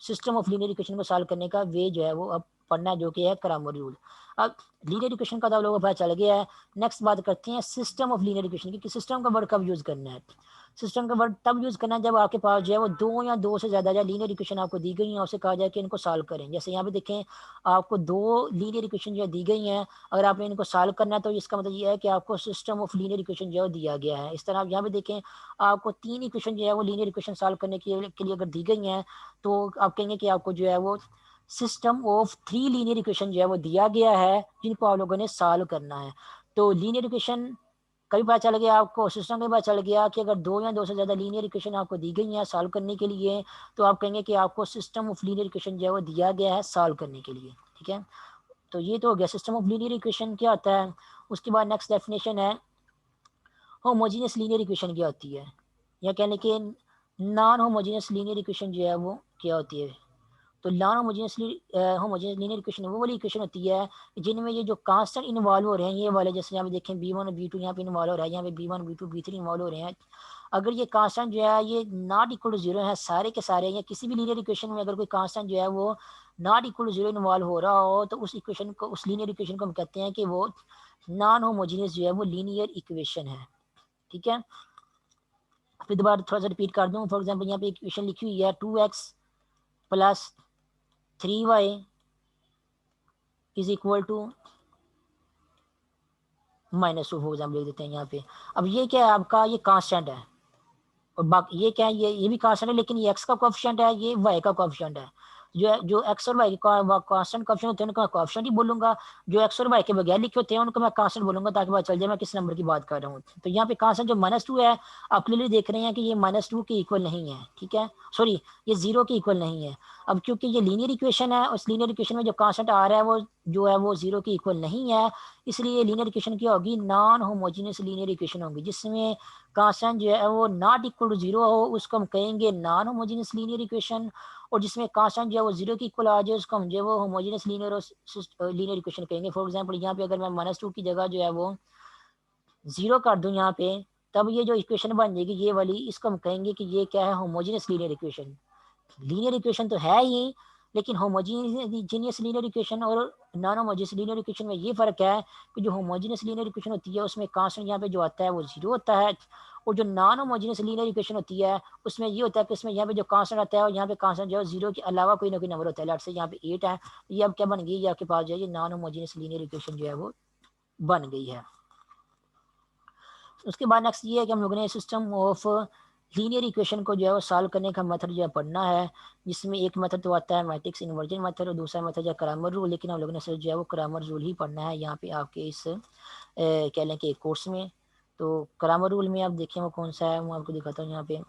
[SPEAKER 1] सिस्टम ऑफ लीनियर इक्वेशन को सॉल्व करने का वे जो है वो अब पढ़ना है, जो कि है क्रैमर रूल। अब लीनियर इक्वेशन का तो आप लोगों को पता चल गया है। नेक्स्ट बात करते हैं सिस्टम ऑफ लीनियर इक्वेशन की, कि सिस्टम का वर्ड कब यूज़ करना है। सिस्टम का वर्ड तब यूज़ करना है जब आपके पास जो है वो 2 या 2 से ज़्यादा जो लीनियर इक्वेशन आपको दी गई हैं, उससे कहा जाए कि इनको सॉल्व करें। जैसे यहाँ पे देखें आपको 2 लीनियर इक्वेशन जो है दी गई हैं, अगर आपने इनको सॉल्व करना है तो इसका मतलब ये है कि आपको सिस्टम ऑफ लीनियर इक्वेशन जो है दिया गया है। इस तरह आप यहाँ पे देखें आपको 3 इक्वेशन जो है वो लीनियर इक्वेशन सॉल्व करने के लिए अगर दी गई हैं तो आप कहेंगे कि आपको जो है वो सिस्टम ऑफ 3 लीनियर इक्वेशन जो है वो दिया गया है जिनको आप लोगों ने सॉल्व करना है। तो लीनियर इक्वेशन कभी पता चल गया आपको, सिस्टम में पता चल गया कि अगर 2 या 2 से ज़्यादा लीनियर इक्वेशन आपको दी गई हैं सॉल्व करने के लिए, तो आप कहेंगे कि आपको सिस्टम ऑफ लीनियर इक्वेशन जो है वो दिया गया है सॉल्व करने के लिए, ठीक है। तो ये तो हो गया सिस्टम ऑफ लीनियर इक्वेशन क्या होता है। उसके बाद नेक्स्ट डेफिनेशन है होमोजीनियस लीनियर इक्वेशन क्या होती है, या कहने के नॉन होमोजीनियस लीनियर इक्वेशन जो है वो क्या होती है। तो नॉन होमोजेनियस लीनियर इक्वेशन वो वाली इक्वेशन होती है जिनमें ये जो कांस्टेंट इन्वॉल्व हो रहे हैं ये वाले, जैसे यहाँ पे देखें b1 और b2 यहाँ पे इन्वॉल्व हो रहा है, यहाँ पे b1 b2 b3 इन्वॉल्व हो रहे हैं। अगर ये कांस्टेंट जो है ये नॉट इक्वल टू जीरो है सारे के सारे, या किसी भी लीनियर इक्वेशन में अगर कोई कांस्टेंट जो है वो not equal to zero involve हो रहा हो, तो उस इक्वेशन को, उस लीनियर इक्वेशन को हम कहते हैं कि वो नॉन होमोजीनियस जो है वो लीनियर इक्वेशन है, ठीक है। फिर दोबारा थोड़ा सा रिपीट कर दूँ। फॉर एग्जाम्पल यहाँ पे इक्वेशन लिखी हुई है 2x plus 3y is equal to -2, for example लिख देते हैं यहाँ पे। अब ये क्या है आपका, ये कांस्टेंट है, और बाकी ये क्या है, ये भी कांस्टेंट है, लेकिन ये एक्स का कोएफिशिएंट है, ये वाई का कोएफिशिएंट है। जो एक्स और वाई का कांस्टेंट कोएफिशिएंट होते हैं उनका कोएफिशिएंट ही बोलूंगा। जो एक्स और वाई के बगैर लिखे होते हैं उनको मैं कांस्टेंट बोलूंगा, ताकि पता चल जाए मैं किस नंबर की बात कर रहा हूँ। तो यहाँ पे कांस्टेंट जो -2 है आप क्लियरली देख रहे हैं कि ये -2 के इक्वल नहीं है, ठीक है, सॉरी ये 0 के इक्वल नहीं है। अब क्योंकि ये लीनियर इक्वेशन है, उस लीनियर इक्वेशन में जो कांस्टेंट आ रहा है वो जो है वो 0 के इक्वल नहीं है, इसलिए लीनियर इक्वेशन क्या होगी, नॉन होमोजीनियस लीनियर इक्वेशन होगी। जिसमें कांस्टेंट जो है वो नॉट इक्वल टू जीरो हो उसको हम कहेंगे नॉन होमोजीनियस लीनियर इक्वेशन, और जिसमें कांस्टेंट जो है वो 0 के इक्वल आ जाए उसको हम जो है वो होमोजीनियस लीनियर इक्वेशन कहेंगे। फॉर एग्जांपल यहाँ पे अगर मैं -2 की जगह जो है वो 0 कर दूं यहाँ पे, तब ये जो इक्वेशन बन जाएगी ये वाली, इसको हम कहेंगे कि ये क्या है, homogeneous linear equation. Linear equation तो है ही, लेकिन होमोजीनियस लीनियर इक्वेशन और नॉन होमोजीनियस लीनियर इक्वेशन में ये फर्क है कि जो होमोजीनियस लीनियर इक्वेशन होती है उसमें कांस्टेंट यहाँ पे जो आता है वो 0 होता है, और जो नॉन होमोजीनियस लीनियर इक्वेशन होती है उसमें ये होता है कि इसमें यहाँ पे जो कांस्टेंट आता है और यहाँ पे कांस्टेंट जो है 0 के अलावा कोई ना कोई नंबर होता है। लेट्स से यहाँ पे 8 है, ये अब क्या बन गई, ये आपके पास जो है ये नॉन होमोजीनियस लीनियर इक्वेशन जो है वो बन गई है। उसके बाद नेक्स्ट ये है कि हम लोगों ने सिस्टम ऑफ लीनियर इक्वेशन को जो है वो सॉल्व करने का मेथड जो है पढ़ना है, जिसमें एक मेथड तो आता है मैट्रिक्स इन्वर्जन मेथड और दूसरा मेथड है क्रैमर रूल। लेकिन हम लोगों ने सिर्फ जो है वो क्रैमर रूल ही पढ़ना है यहाँ पे आपके इस कह लें कि कोर्स में। तो क्रैमर रूल में आप देखें वो कौन सा है, मैं आपको दिखाता हूँ यहाँ पे।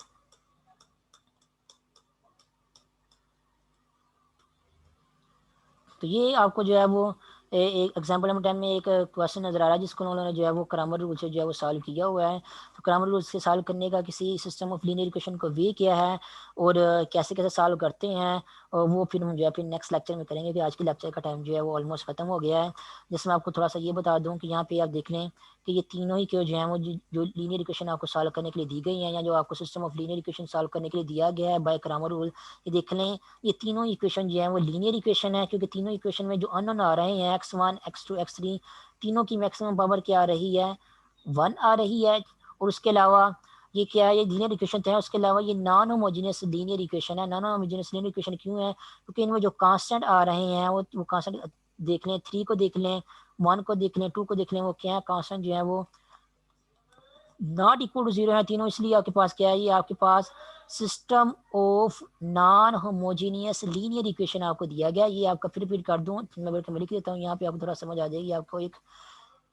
[SPEAKER 1] तो ये आपको जो है वो एक एग्जाम्पल नंबर 10 में एक क्वेश्चन नजर आ रहा है जिसको उन्होंने जो है वो क्रैमर रूल से जो है वो सॉल्व किया हुआ है। तो क्रैमर रूल से सॉल्व करने का किसी सिस्टम ऑफ लीनियर इक्वेशन को वे किया है, और कैसे कैसे सॉल्व करते हैं, और वो फिर हम जो है फिर नेक्स्ट लेक्चर में करेंगे। कि आज के लेक्चर का टाइम जो है वो ऑलमोस्ट ख़त्म हो गया है। जिसमें आपको थोड़ा सा ये बता दूं कि यहाँ पे आप देख लें कि ये तीनों ही जो हैं वो जो लीनियर इक्वेशन आपको सॉल्व करने के लिए दी गई हैं, या जो आपको system of linear equation solve करने के लिए दिया गया है बाय क्रैमर रूल, ये देख लें ये तीनों इक्वेशन जो है वो लीनियर इक्वेशन है, क्योंकि तीनों इक्वेशन में जो अननोन आ रहे हैं x1 x2 x3, तीनों की मैक्सिमम पावर क्या आ रही है, 1 आ रही है। और उसके अलावा ये क्या है, ये लीनियर इक्वेशन है, उसके अलावा ये नॉन होमोजेनियस लीनियर इक्वेशन है। नॉन होमोजेनियस लीनियर इक्वेशन क्यों है, क्योंकि इनमें जो कांस्टेंट आ रहे हैं वो कांस्टेंट देख लें, 3 को देख लें, 1 को देख लें, 2 को देख लें, वो क्या है, कांस्टेंट जो है वो नॉट इक्वल टू जीरो है तीनों। इसलिए आपके पास क्या है, ये आपके पास system of non homogeneous linear equation आपको दिया गया। ये आपका फिर रिपीट कर दूं, मैं लिख देता हूँ यहाँ पे, आपको थोड़ा समझ आ जाएगी। आपको एक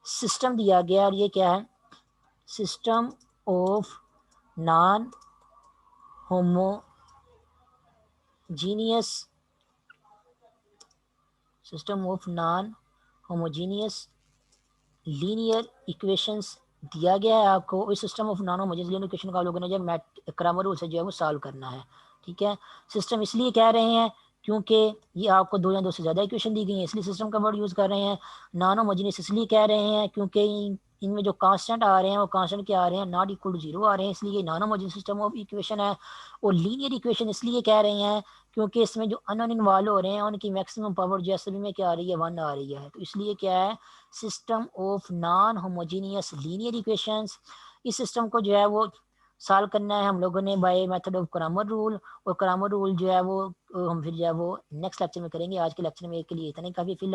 [SPEAKER 1] सिस्टम दिया गया और ये क्या है, system of non homogeneous, system of non homogeneous linear equations दिया गया है आपको। इस system of non homogeneous linear equation का आप लोगों ने जो क्रैमर रूल से जो है वो सॉल्व करना है। ठीक है, सिस्टम इसलिए कह रहे हैं क्योंकि ये आपको 2 या 2 से ज़्यादा इक्वेशन दी गई हैं, इसलिए सिस्टम का वर्ड यूज़ कर रहे हैं। नॉन होमोजेनियस इसलिए कह रहे हैं क्योंकि इनमें जो कांस्टेंट आ रहे हैं वो कांस्टेंट क्या आ रहे हैं, नॉट इक्वल टू जीरो आ रहे हैं, इसलिए ये non homogeneous system of equation है। और लीनियर इक्वेशन इसलिए कह रहे हैं क्योंकि इसमें जो अननोन इन्वॉल्व हो रहे हैं उनकी मैक्सिमम पावर जो है सभी में क्या आ रही है, 1 आ रही है। तो इसलिए क्या है, system of non homogeneous linear equations. इस सिस्टम को जो है वो सॉल्व करना है हम लोगों ने by method of Cramer rule. और क्रैमर रूल जो है वो हम फिर जो है वो नेक्स्ट लेक्चर में करेंगे। आज के लेक्चर में के लिए इतना ही काफ़ी। फिर